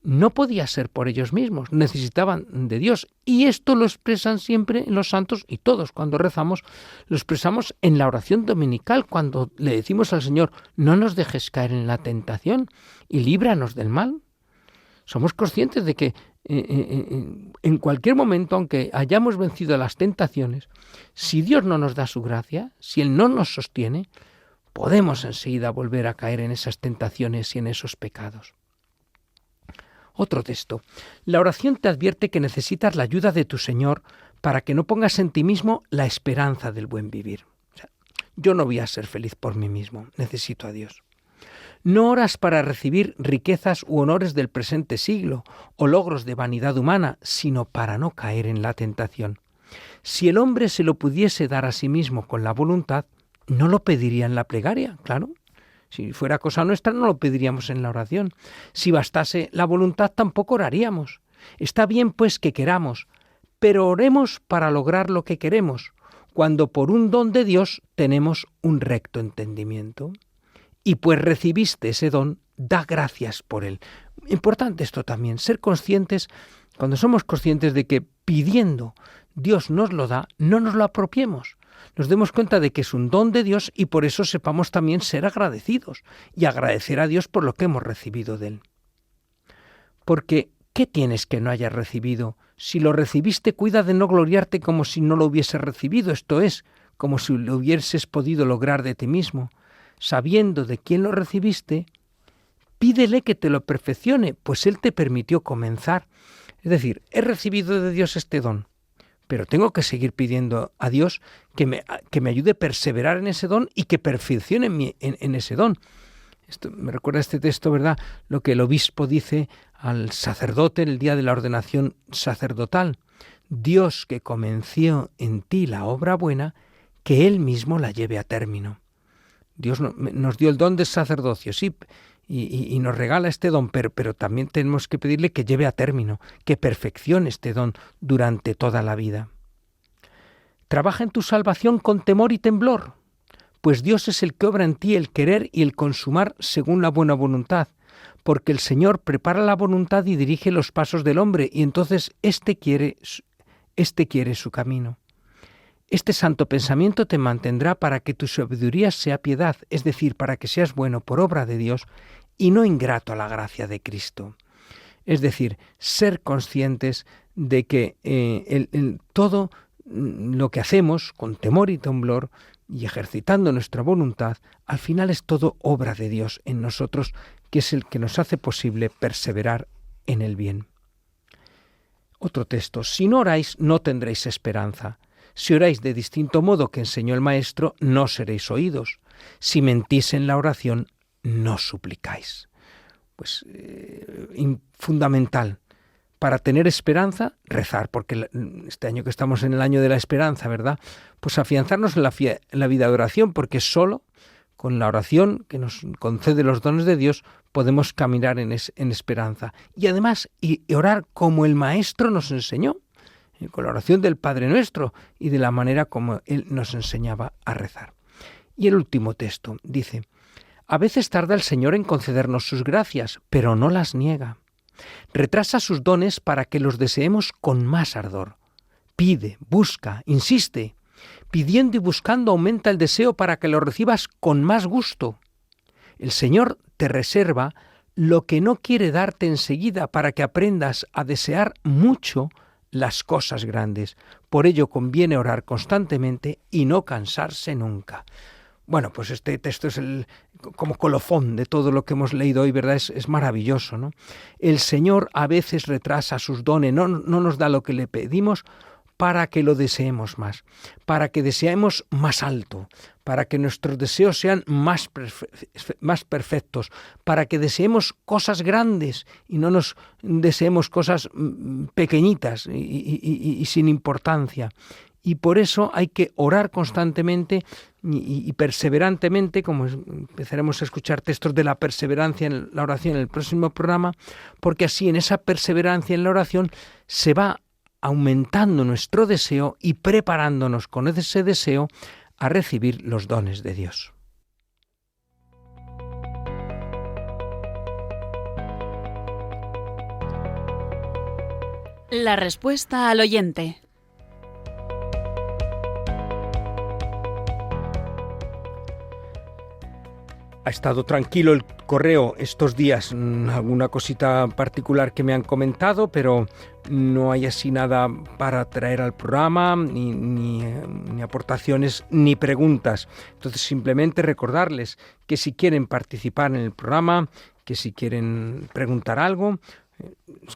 B: no podía ser por ellos mismos, necesitaban de Dios. Y esto lo expresan siempre los santos, y todos cuando rezamos, lo expresamos en la oración dominical, cuando le decimos al Señor, no nos dejes caer en la tentación y líbranos del mal. Somos conscientes de que en cualquier momento, aunque hayamos vencido las tentaciones, si Dios no nos da su gracia, si Él no nos sostiene, podemos enseguida volver a caer en esas tentaciones y en esos pecados. Otro texto. La oración te advierte que necesitas la ayuda de tu Señor para que no pongas en ti mismo la esperanza del buen vivir. O sea, yo no voy a ser feliz por mí mismo, necesito a Dios. No oras para recibir riquezas u honores del presente siglo o logros de vanidad humana, sino para no caer en la tentación. Si el hombre se lo pudiese dar a sí mismo con la voluntad, no lo pediría en la plegaria, claro. Si fuera cosa nuestra, no lo pediríamos en la oración. Si bastase la voluntad, tampoco oraríamos. Está bien, pues, que queramos, pero oremos para lograr lo que queremos, cuando por un don de Dios tenemos un recto entendimiento. Y pues recibiste ese don, da gracias por él. Importante esto también, ser conscientes, cuando somos conscientes de que pidiendo Dios nos lo da, no nos lo apropiemos. Nos demos cuenta de que es un don de Dios y por eso sepamos también ser agradecidos y agradecer a Dios por lo que hemos recibido de Él. Porque, ¿qué tienes que no hayas recibido? Si lo recibiste, cuida de no gloriarte como si no lo hubieses recibido, esto es, como si lo hubieses podido lograr de ti mismo. Sabiendo de quién lo recibiste, pídele que te lo perfeccione, pues Él te permitió comenzar. Es decir, he recibido de Dios este don, pero tengo que seguir pidiendo a Dios que me ayude a perseverar en ese don y que perfeccione en ese don. Esto me recuerda este texto, ¿verdad? Lo que el obispo dice al sacerdote en el día de la ordenación sacerdotal. Dios que comenzó en ti la obra buena, que Él mismo la lleve a término. Dios nos dio el don del sacerdocio, sí, y nos regala este don, pero también tenemos que pedirle que lleve a término, que perfeccione este don durante toda la vida. Trabaja en tu salvación con temor y temblor, pues Dios es el que obra en ti el querer y el consumar según la buena voluntad, porque el Señor prepara la voluntad y dirige los pasos del hombre, y entonces éste quiere su camino. Este santo pensamiento te mantendrá para que tu sabiduría sea piedad, es decir, para que seas bueno por obra de Dios y no ingrato a la gracia de Cristo. Es decir, ser conscientes de que todo lo que hacemos con temor y temblor y ejercitando nuestra voluntad, al final es todo obra de Dios en nosotros, que es el que nos hace posible perseverar en el bien. Otro texto: si no oráis, no tendréis esperanza. Si oráis de distinto modo que enseñó el Maestro, no seréis oídos. Si mentís en la oración, no suplicáis. Pues fundamental. Para tener esperanza, rezar, porque este año que estamos en el año de la esperanza, ¿verdad? Pues afianzarnos en la vida de oración, porque solo con la oración que nos concede los dones de Dios podemos caminar en esperanza. Y además, y orar como el Maestro nos enseñó, con la oración del Padre Nuestro y de la manera como Él nos enseñaba a rezar. Y el último texto dice: a veces tarda el Señor en concedernos sus gracias, pero no las niega. Retrasa sus dones para que los deseemos con más ardor. Pide, busca, insiste. Pidiendo y buscando aumenta el deseo para que lo recibas con más gusto. El Señor te reserva lo que no quiere darte enseguida para que aprendas a desear mucho las cosas grandes. Por ello conviene orar constantemente y no cansarse nunca. Bueno, pues este texto es como colofón de todo lo que hemos leído hoy, ¿verdad? Es maravilloso, ¿no? El Señor a veces retrasa sus dones, no nos da lo que le pedimos para que lo deseemos más, para que deseemos más alto, para que nuestros deseos sean más perfectos, para que deseemos cosas grandes y no nos deseemos cosas pequeñitas y sin importancia. Y por eso hay que orar constantemente y perseverantemente, como empezaremos a escuchar textos de la perseverancia en la oración en el próximo programa, porque así en esa perseverancia en la oración se va aumentando nuestro deseo y preparándonos con ese deseo a recibir los dones de Dios.
C: La respuesta al oyente.
B: Ha estado tranquilo el correo estos días, alguna cosita particular que me han comentado, pero no hay así nada para traer al programa, ni aportaciones, ni preguntas. Entonces simplemente recordarles que si quieren participar en el programa, que si quieren preguntar algo,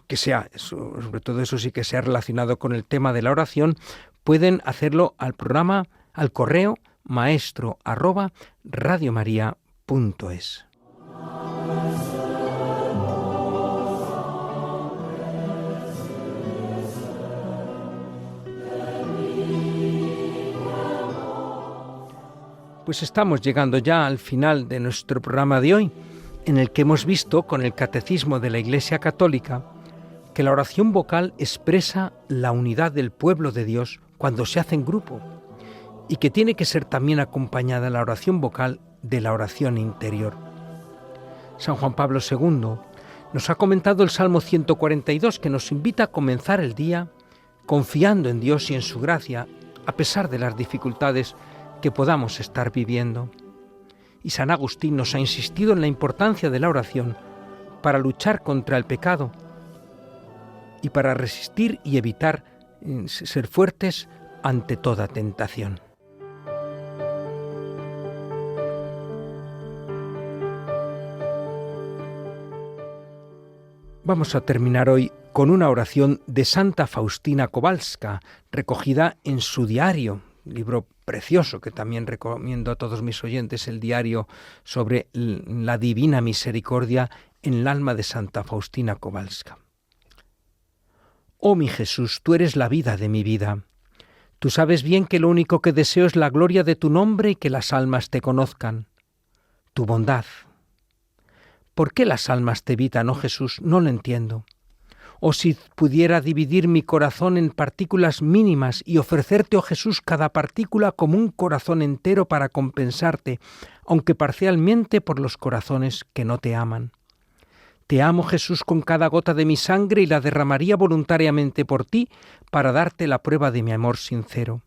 B: que sea, sobre todo eso sí que sea relacionado con el tema de la oración, pueden hacerlo al programa, al correo maestro@radiomaria.es. Pues estamos llegando ya al final de nuestro programa de hoy, en el que hemos visto con el Catecismo de la Iglesia Católica que la oración vocal expresa la unidad del pueblo de Dios cuando se hace en grupo, y que tiene que ser también acompañada la oración vocal de la oración interior. San Juan Pablo II nos ha comentado el Salmo 142, que nos invita a comenzar el día confiando en Dios y en su gracia, a pesar de las dificultades que podamos estar viviendo. Y San Agustín nos ha insistido en la importancia de la oración para luchar contra el pecado y para resistir y evitar ser fuertes ante toda tentación. Vamos a terminar hoy con una oración de Santa Faustina Kowalska, recogida en su diario, libro precioso que también recomiendo a todos mis oyentes, el diario sobre la divina misericordia en el alma de Santa Faustina Kowalska. Oh mi Jesús, tú eres la vida de mi vida. Tú sabes bien que lo único que deseo es la gloria de tu nombre y que las almas te conozcan. Tu bondad. ¿Por qué las almas te evitan, oh Jesús? No lo entiendo. O si pudiera dividir mi corazón en partículas mínimas y ofrecerte, oh Jesús, cada partícula como un corazón entero para compensarte, aunque parcialmente, por los corazones que no te aman. Te amo, Jesús, con cada gota de mi sangre y la derramaría voluntariamente por ti para darte la prueba de mi amor sincero.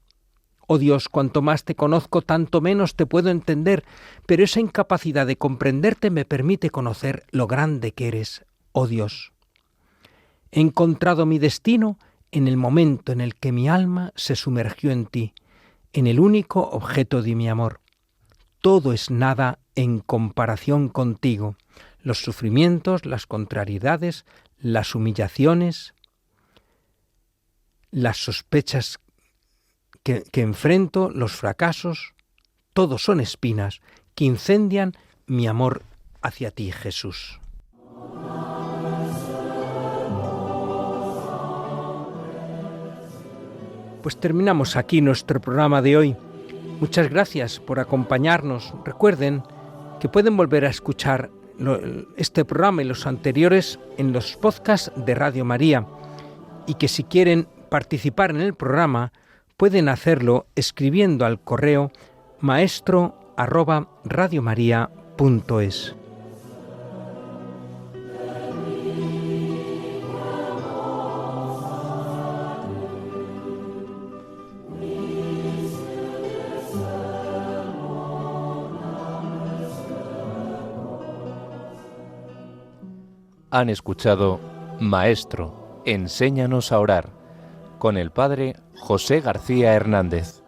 B: Oh Dios, cuanto más te conozco, tanto menos te puedo entender, pero esa incapacidad de comprenderte me permite conocer lo grande que eres, oh Dios. He encontrado mi destino en el momento en el que mi alma se sumergió en ti, en el único objeto de mi amor. Todo es nada en comparación contigo. Los sufrimientos, las contrariedades, las humillaciones, las sospechas que enfrento, los fracasos, todos son espinas que incendian mi amor hacia ti, Jesús. Pues terminamos aquí nuestro programa de hoy. Muchas gracias por acompañarnos. Recuerden que pueden volver a escuchar este programa y los anteriores en los podcasts de Radio María, y que si quieren participar en el programa pueden hacerlo escribiendo al correo maestro@radiomaria.es.
A: Han escuchado Maestro, enséñanos a orar, con el Padre José García Hernández.